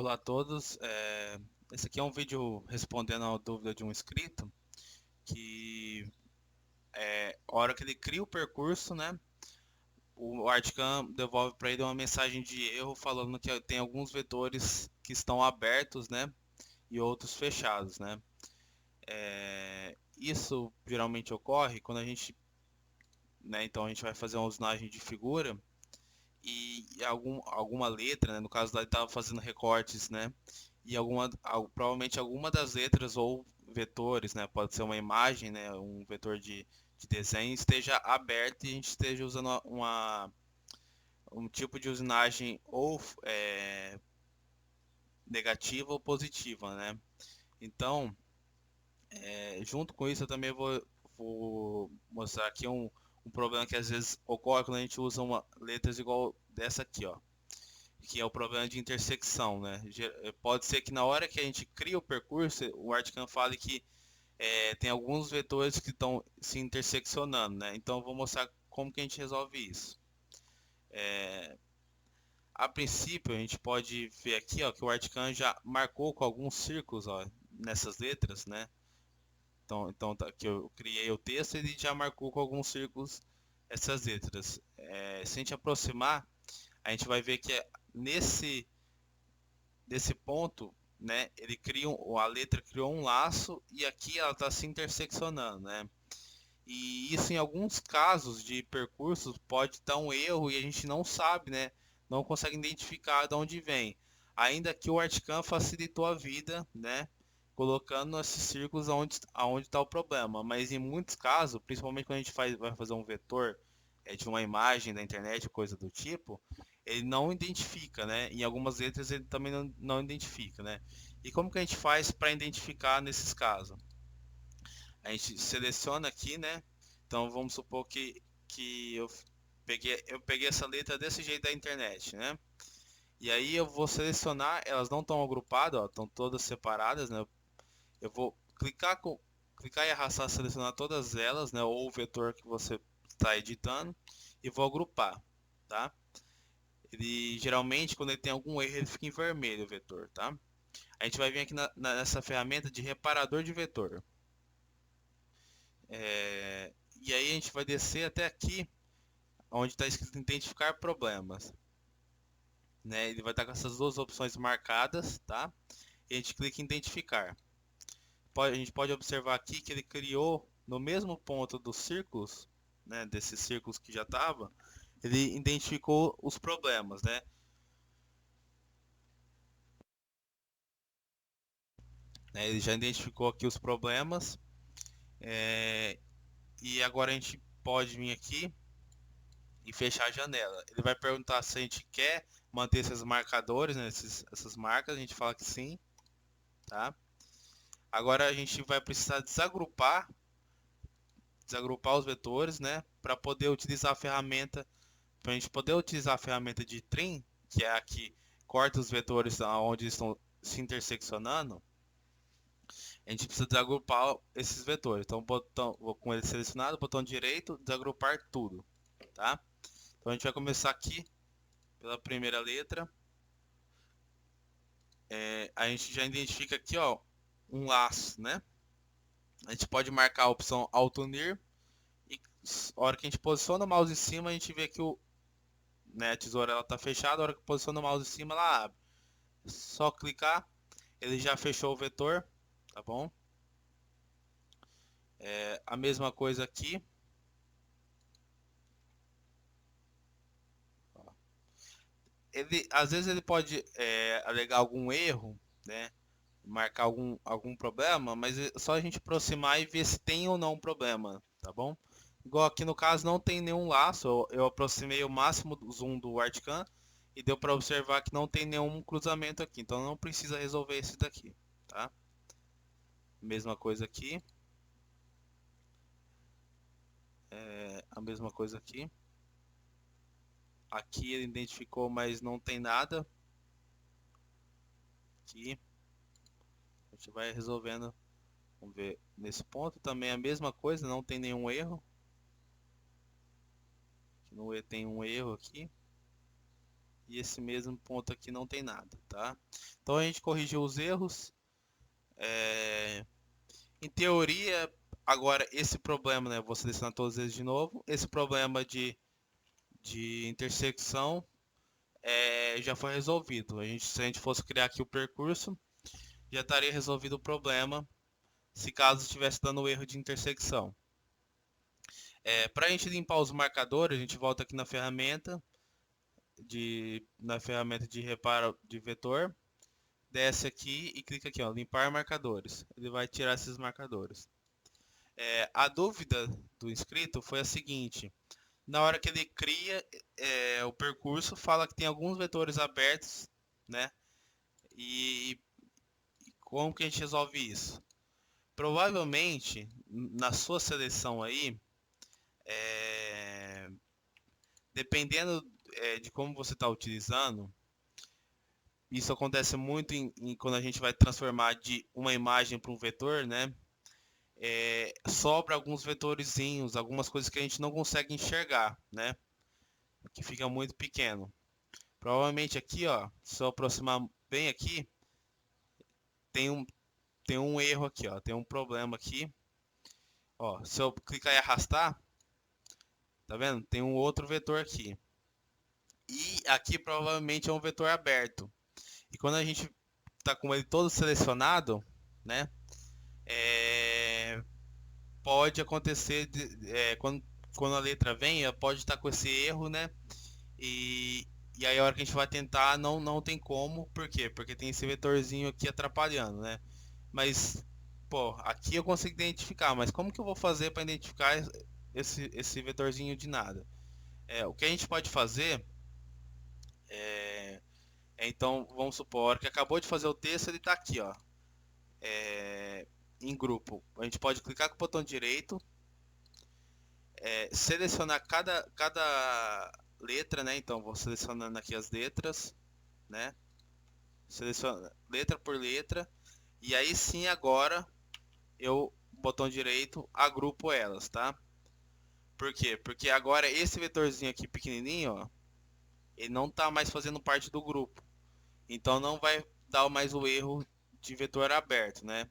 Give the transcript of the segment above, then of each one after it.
Olá a todos. Esse aqui é um vídeo respondendo a dúvida de um inscrito que a hora que ele cria o percurso, né, o Articam devolve para ele uma mensagem de erro falando que tem alguns vetores que estão abertos, né, e outros fechados, né. Isso geralmente ocorre quando a gente, né, então a gente vai fazer uma usinagem de figura e alguma letra, né, no caso lá ele estava fazendo recortes, né, e provavelmente alguma das letras ou vetores, né, pode ser uma imagem, né, um vetor de desenho esteja aberto e a gente esteja usando um tipo de usinagem ou negativa ou positiva, né. Então, junto com isso eu também vou mostrar aqui um problema que às vezes ocorre quando a gente usa letras igual dessa aqui, ó, que é o problema de intersecção, né? Pode ser que na hora que a gente cria o percurso, o Articam fale que tem alguns vetores que estão se interseccionando, né? Então eu vou mostrar como que a gente resolve isso. A princípio a gente pode ver aqui, ó, que o Articam já marcou com alguns círculos, ó, nessas letras, né? Então que eu criei o texto, ele já marcou com alguns círculos essas letras. Se a gente aproximar, a gente vai ver que nesse ponto, né, a letra criou um laço e aqui ela está se interseccionando, né? E isso em alguns casos de percursos pode dar um erro e a gente não sabe, né? Não consegue identificar de onde vem. Ainda que o Articam facilitou a vida, né? Colocando esses círculos aonde está o problema. Mas em muitos casos, principalmente quando a gente vai fazer um vetor de uma imagem da internet, coisa do tipo, ele não identifica, né? Em algumas letras ele também não identifica, né? E como que a gente faz para identificar nesses casos? A gente seleciona aqui, né? Então vamos supor que eu peguei essa letra desse jeito da internet, né? E aí eu vou selecionar, elas não estão agrupadas, ó, estão todas separadas, né? Eu vou clicar e arrastar, selecionar todas elas, né? Ou o vetor que você está editando e vou agrupar, tá? Ele geralmente quando ele tem algum erro ele fica em vermelho o vetor, tá? A gente vai vir aqui nessa ferramenta de reparador de vetor. E aí a gente vai descer até aqui, onde está escrito identificar problemas, né? Ele vai estar com essas duas opções marcadas, tá? E a gente clica em identificar. A gente pode observar aqui que ele criou no mesmo ponto dos círculos, né? Desses círculos que já estava, ele identificou os problemas, né? Ele já identificou aqui os problemas, e agora a gente pode vir aqui e fechar a janela. Ele vai perguntar se a gente quer manter esses marcadores, né, essas marcas, a gente fala que sim, tá? Agora a gente vai precisar desagrupar os vetores, né, para poder utilizar a ferramenta, para a gente poder utilizar a ferramenta de trim, que é a que corta os vetores onde estão se interseccionando. A gente precisa desagrupar esses vetores. Então, vou com ele selecionado, botão direito, desagrupar tudo, tá? Então a gente vai começar aqui pela primeira letra. A gente já identifica aqui, ó, um laço, né? A gente pode marcar a opção Auto Unir e a hora que a gente posiciona o mouse em cima, a gente vê que a tesoura ela tá fechada, a hora que posiciona o mouse em cima, ela abre. Só clicar, ele já fechou o vetor, tá bom? A mesma coisa aqui. Às vezes ele pode alegar algum erro, né? Marcar algum problema, mas é só a gente aproximar e ver se tem ou não um problema, tá bom? Igual aqui no caso não tem nenhum laço, eu aproximei o máximo do zoom do Articam e deu para observar que não tem nenhum cruzamento aqui, então não precisa resolver esse daqui, tá? Mesma coisa aqui, a mesma coisa aqui. Aqui ele identificou, mas não tem nada. Aqui a gente vai resolvendo. Vamos ver nesse ponto também a mesma coisa, não tem nenhum erro. Aqui no E tem um erro aqui. e esse mesmo ponto aqui não tem nada, tá? Então a gente corrigiu os erros. Em teoria, agora esse problema, né? Vou selecionar todos eles de novo. Esse problema de intersecção já foi resolvido. Se a gente fosse criar aqui o percurso, já estaria resolvido o problema se caso estivesse dando erro de intersecção. Para a gente limpar os marcadores, a gente volta aqui na ferramenta de reparo de vetor, desce aqui e clica aqui, ó, limpar marcadores. Ele vai tirar esses marcadores. A dúvida do inscrito foi a seguinte: na hora que ele cria o percurso, fala que tem alguns vetores abertos, né? E como que a gente resolve isso? Provavelmente, na sua seleção aí, dependendo de como você está utilizando, isso acontece muito quando a gente vai transformar de uma imagem para um vetor, né? Sobra alguns vetorzinhos, algumas coisas que a gente não consegue enxergar, né? Que fica muito pequeno. Provavelmente aqui, ó, se eu aproximar bem aqui, tem um erro aqui, ó, tem um problema aqui. Ó, se eu clicar e arrastar, tá vendo? Tem um outro vetor aqui. E aqui provavelmente é um vetor aberto. E quando a gente tá com ele todo selecionado, né? Pode acontecer quando a letra vem, pode estar com esse erro, né? E aí a hora que a gente vai tentar não tem como, por quê? Porque tem esse vetorzinho aqui atrapalhando, né? Mas, pô, aqui eu consigo identificar, mas como que eu vou fazer para identificar esse vetorzinho de nada? O que a gente pode fazer então, vamos supor que acabou de fazer o texto, ele está aqui, ó, em grupo. A gente pode clicar com o botão direito, selecionar cada letra, né? Então, vou selecionando aqui as letras, né? Seleciona letra por letra. E aí sim, agora eu, botão direito, agrupo elas, tá? Por quê? Porque agora esse vetorzinho aqui pequenininho, ó, ele não está mais fazendo parte do grupo. Então não vai dar mais o erro de vetor aberto, né?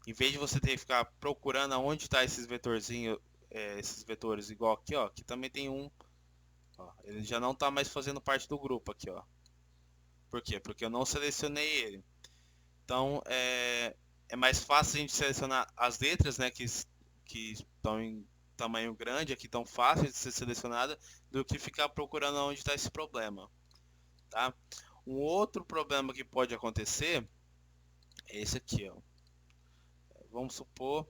Em vez de você ter que ficar procurando aonde está esses vetorzinhos, esses vetores igual aqui, ó, que também tem um, ó, ele já não está mais fazendo parte do grupo aqui, ó. Por quê? Porque eu não selecionei ele. Então é mais fácil a gente selecionar as letras, né, que estão em tamanho grande, aqui tão fáceis de ser selecionada, do que ficar procurando onde está esse problema, tá? Um outro problema que pode acontecer é esse aqui, ó. Vamos supor,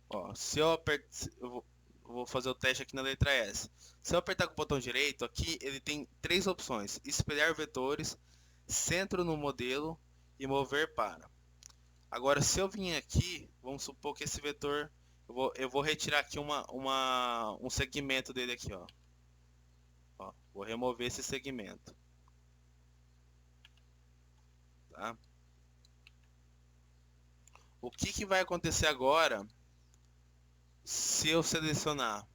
ó, se eu apertar, eu vou fazer o teste aqui na letra S. Se eu apertar com o botão direito, aqui ele tem três opções: espelhar vetores, centro no modelo e mover para. Agora, se eu vim aqui, vamos supor que esse vetor, eu vou retirar aqui um segmento dele aqui, ó. Vou remover esse segmento, tá? O que vai acontecer agora se eu selecionar?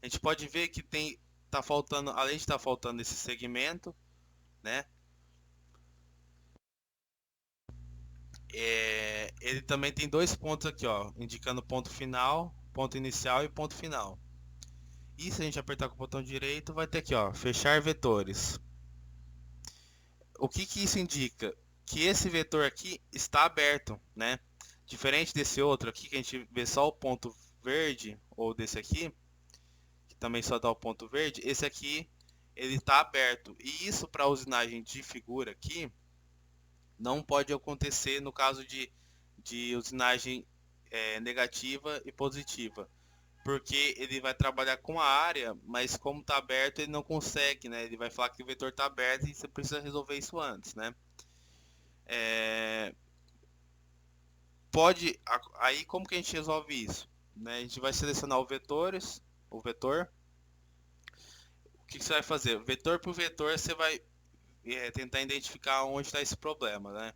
A gente pode ver que tá faltando, além de estar faltando esse segmento, né? Ele também tem dois pontos aqui, ó, indicando ponto final, ponto inicial e ponto final. E se a gente apertar com o botão direito, vai ter aqui, ó, fechar vetores. O que isso indica? Que esse vetor aqui está aberto, né? Diferente desse outro aqui, que a gente vê só o ponto verde, ou desse aqui, que também só dá o ponto verde, esse aqui ele está aberto. E isso para usinagem de figura aqui, não pode acontecer no caso de usinagem negativa e positiva. Porque ele vai trabalhar com a área, mas como está aberto, ele não consegue, né? Ele vai falar que o vetor está aberto e você precisa resolver isso antes, né? Aí como que a gente resolve isso? Né? A gente vai selecionar o vetor. O que você vai fazer? Vetor por vetor, você vai tentar identificar onde está esse problema, né?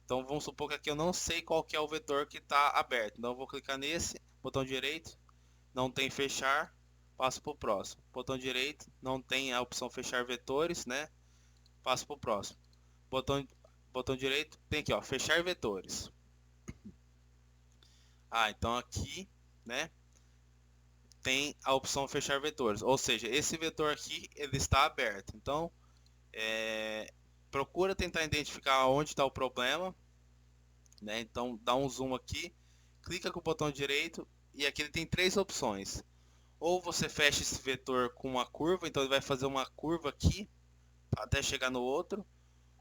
Então vamos supor que aqui eu não sei qual que é o vetor que está aberto. Então eu vou clicar nesse, botão direito, não tem fechar, passo para o próximo. Botão direito, não tem a opção fechar vetores, né? Passo para o próximo. Botão direito, tem aqui, ó, fechar vetores. Então aqui, né, tem a opção fechar vetores, ou seja, esse vetor aqui ele está aberto. Então, procura tentar identificar onde está o problema, né? Então, dá um zoom aqui, clica com o botão direito e aqui ele tem três opções. Ou você fecha esse vetor com uma curva, então ele vai fazer uma curva aqui até chegar no outro,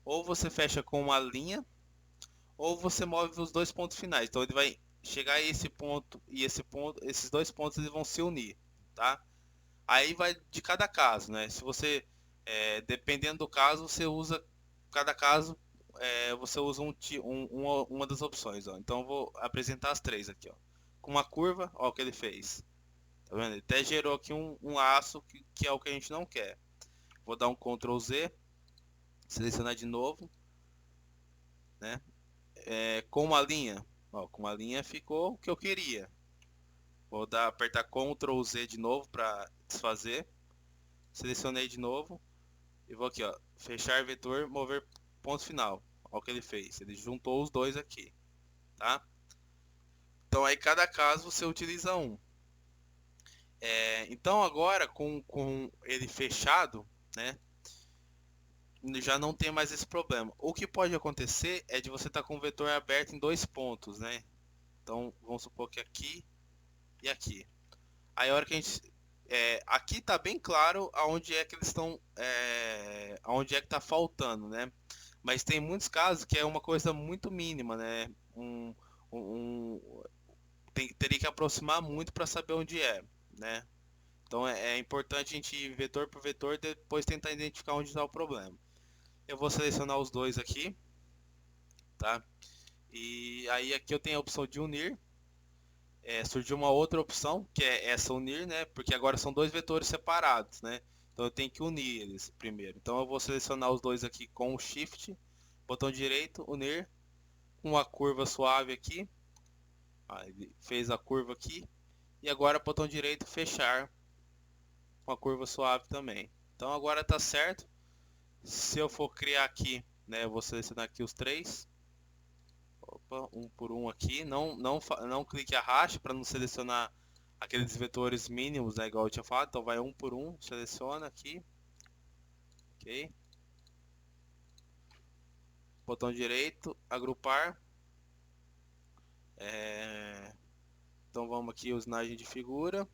ou você fecha com uma linha, ou você move os dois pontos finais. Então ele vai chegar a esse ponto e esse ponto, esses dois pontos eles vão se unir, tá? Aí vai de cada caso, né? Se você, dependendo do caso, você usa cada caso, você usa uma das opções, ó. Então eu vou apresentar as três aqui, ó. Com uma curva, ó o que ele fez. Tá vendo? Ele até gerou aqui um laço que é o que a gente não quer. Vou dar um Ctrl Z, selecionar de novo, né? Com uma linha, ó, com uma linha ficou o que eu queria. Vou apertar Ctrl Z de novo para desfazer. Selecionei de novo e vou aqui, ó, fechar vetor, mover ponto final. Olha o que ele fez. Ele juntou os dois aqui, tá? Então aí cada caso você utiliza um. Então agora com ele fechado, né? Já não tem mais esse problema. O que pode acontecer é de você estar com o vetor aberto em dois pontos, né? Então vamos supor que aqui e aqui. Aí a hora que a gente aqui tá bem claro aonde é que eles estão, aonde é que tá faltando, né? Mas tem muitos casos que é uma coisa muito mínima, né? Um, teria que aproximar muito para saber onde é, né? Então é importante a gente ir vetor por vetor e depois tentar identificar onde está o problema. Eu vou selecionar os dois aqui, tá? E aí aqui eu tenho a opção de unir. Surgiu uma outra opção, que é essa unir, né? Porque agora são dois vetores separados, né? Então eu tenho que unir eles primeiro. Então eu vou selecionar os dois aqui com o Shift, botão direito, unir, com uma curva suave aqui. Ele fez a curva aqui. E agora botão direito, fechar, com a curva suave também. Então agora tá certo. Se eu for criar aqui, né? Eu vou selecionar aqui os três. Opa, um por um aqui. Não clique arraste para não selecionar aqueles vetores mínimos, né, igual eu tinha falado. Então vai um por um, seleciona aqui. Ok. Botão direito, agrupar. Então vamos aqui, usinagem de figura.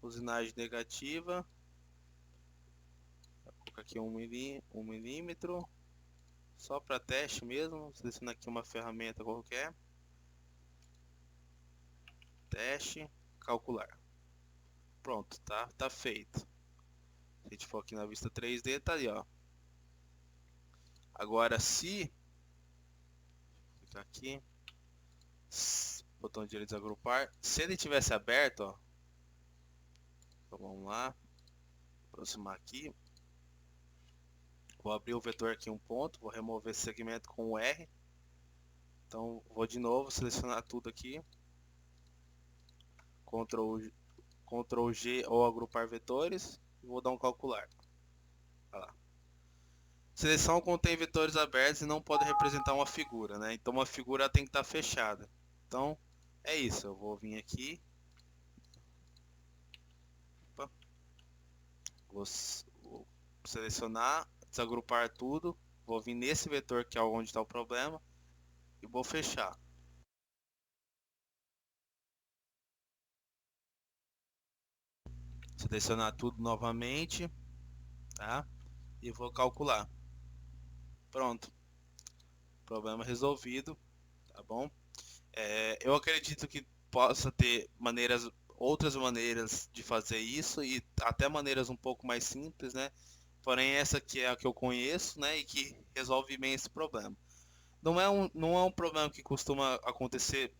Usinagem negativa. Vou colocar aqui 1 milímetro. Só para teste mesmo. Seleciona aqui uma ferramenta qualquer. Teste, calcular. Pronto, tá feito. Se a gente for aqui na vista 3D, tá ali, ó. Agora se clicar aqui, botão direito desagrupar, se ele tivesse aberto, ó, então vamos lá, aproximar aqui, vou abrir o vetor aqui um ponto, vou remover esse segmento com o R, então vou de novo selecionar tudo aqui, Ctrl G ou agrupar vetores, e vou dar um calcular. Olha lá. Seleção contém vetores abertos e não pode representar uma figura, né? Então uma figura tem que estar fechada. Então é isso, eu vou vir aqui, opa, vou selecionar, desagrupar tudo, vou vir nesse vetor que é onde está o problema e vou fechar. Selecionar tudo novamente, tá? E vou calcular. Pronto, problema resolvido, tá bom? Eu acredito que possa ter outras maneiras de fazer isso e até maneiras um pouco mais simples, né? Porém essa aqui é a que eu conheço, né? E que resolve bem esse problema. Não é um problema que costuma acontecer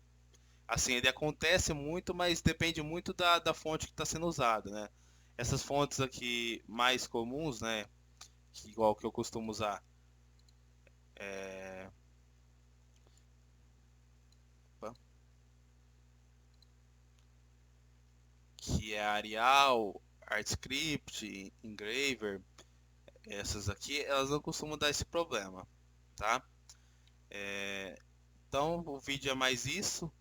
assim, ele acontece muito, mas depende muito da fonte que está sendo usada, né? Essas fontes aqui mais comuns, né? Igual que eu costumo usar, é, opa, que é Arial, ArtScript, Engraver, essas aqui, elas não costumam dar esse problema, tá? Então o vídeo é mais isso.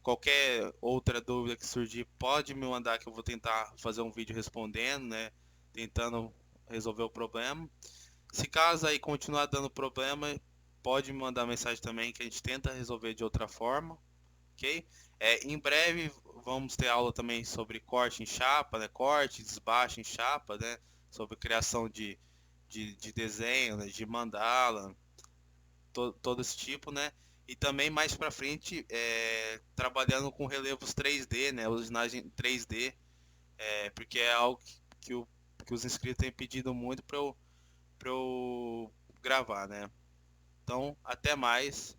Qualquer outra dúvida que surgir, pode me mandar que eu vou tentar fazer um vídeo respondendo, né? Tentando resolver o problema. Se caso aí continuar dando problema, pode me mandar mensagem também que a gente tenta resolver de outra forma, ok? Em breve vamos ter aula também sobre corte em chapa, né? Corte, desbaixo em chapa, né? Sobre criação de desenho, né? De mandala, todo esse tipo, né? E também mais para frente, trabalhando com relevos 3D, né? Usinagem 3D, porque é algo que os inscritos têm pedido muito para eu gravar, né? Então, até mais.